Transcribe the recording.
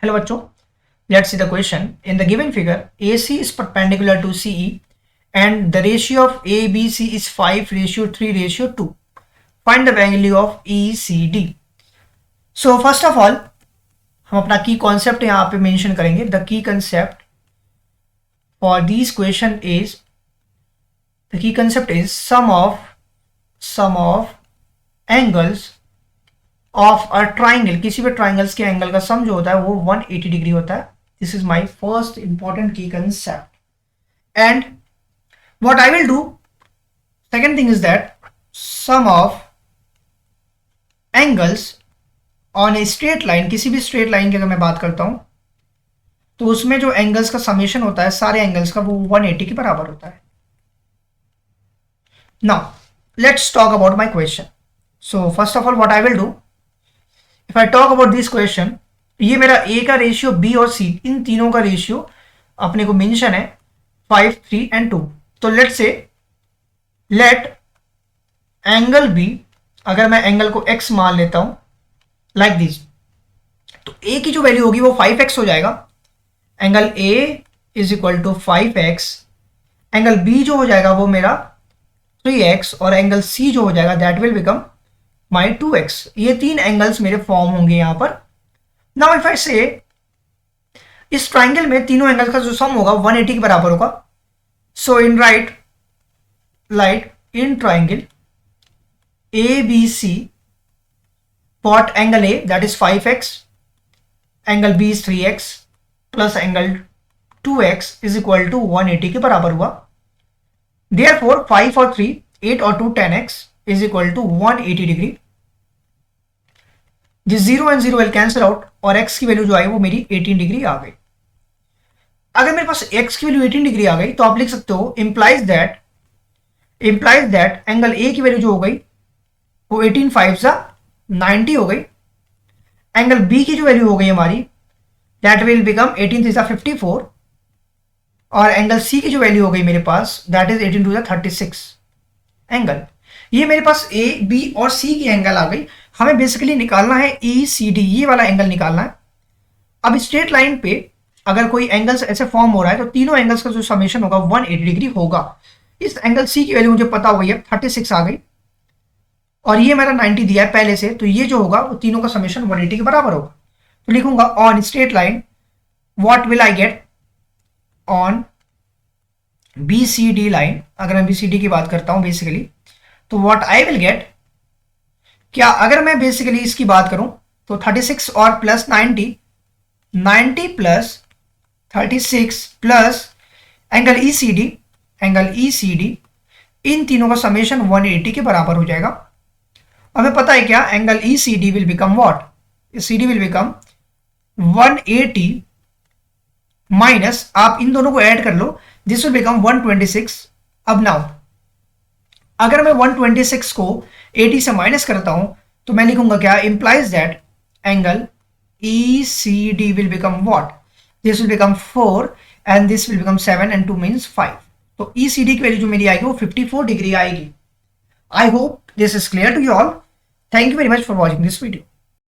Hello bachcho, let's see the question. In the given figure, AC is perpendicular to CE and the ratio of ABC is 5:3:2. Find the value of ECD. So first of all, हम अपना की concept यहाँ पे mention करेंगे. The key concept for this question is sum of angles of a triangle. किसी भी triangles के angle का सम जो होता है वो 180 डिग्री होता है. This is my first important key concept. And what I will do, second thing is that sum of angles on a straight line. किसी भी स्ट्रेट लाइन की अगर मैं बात करता हूं तो उसमें जो एंगल्स का समेशन होता है सारे एंगल्स का वो 180 के बराबर होता है. Now let's talk about my question. So first of all what I will do, if I talk about this question, ये मेरा ए का रेशियो, बी और सी, इन तीनों का रेशियो अपने को मेंशन है 5, 3 एंड 2. तो लेट एंगल बी, अगर मैं एंगल को x मान लेता हूं लाइक दिस, तो a की जो वैल्यू होगी वो 5x हो जाएगा. Angle a is equal to 5x. Angle b जो हो जाएगा वो मेरा 3x और एंगल c जो हो जाएगा that will become my 2x. ये तीन एंगल्स मेरे फॉर्म होंगे यहां पर. नाउ इफ आई से इस ट्राइंगल में तीनों एंगल्स का जो सम होगा 180 के बराबर होगा. So in in triangle ABC, what angle A that is 5x, angle B is 3x plus angle 2x is equal to 180 के बराबर हुआ. Therefore 5 और 3, 8 और 2 10x is equal to 180 degree. जिस 0 एंड 0 विल कैंसिल आउट और x की value जो आई वो मेरी 18 डिग्री आ गई. अगर मेरे पास x की वैल्यू 18 डिग्री आ गई तो आप लिख सकते हो implies that एंगल A की वैल्यू जो हो गई वो 18 5 90 हो गई. एंगल B की जो वैल्यू हो गई हमारी दैट विल बिकम 18 3 54 और एंगल C की जो वैल्यू हो गई मेरे पास दैट इज 18 2 36 एंगल. ये मेरे पास A, B और C की एंगल आ गई. हमें बेसिकली निकालना है ECD, ये वाला एंगल निकालना है. अब स्ट्रेट लाइन पे अगर कोई एंगल्स ऐसे फॉर्म हो रहा है तो तीनों एंगल्स का जो समेशन होगा 180 डिग्री होगा. इस एंगल C की वैल्यू मुझे पता हो गई है 36 आ गई और ये मेरा 90 दिया है पहले से, तो ये जो होगा वो तीनों का समेशन 180 के बराबर होगा. तो लिखूंगा on straight line what will I get on BCD line. अगर मैं BCD की बात करता हूं बेसिकली तो व्हाट आई विल गेट, क्या अगर मैं बेसिकली इसकी बात करूं तो 36 और plus 90 plus 36 plus angle ECD, इन तीनों का समेशन 180 के बराबर हो जाएगा. हमें पता है क्या, angle ECD will become what, CD will become 180 minus, आप इन दोनों को ऐड कर लो, दिस विल बिकम 126. अब नाउ अगर मैं 126 को 80 से माइनस करता हूं तो मैं लिखूंगा क्या, implies that angle ECD will become what, this will become 4 and this will become 7 and 2 means 5. तो ECD की वैल्यू जो मेरी आएगी वो 54 डिग्री आएगी. I hope this is clear to you all. Thank you very much for watching this video.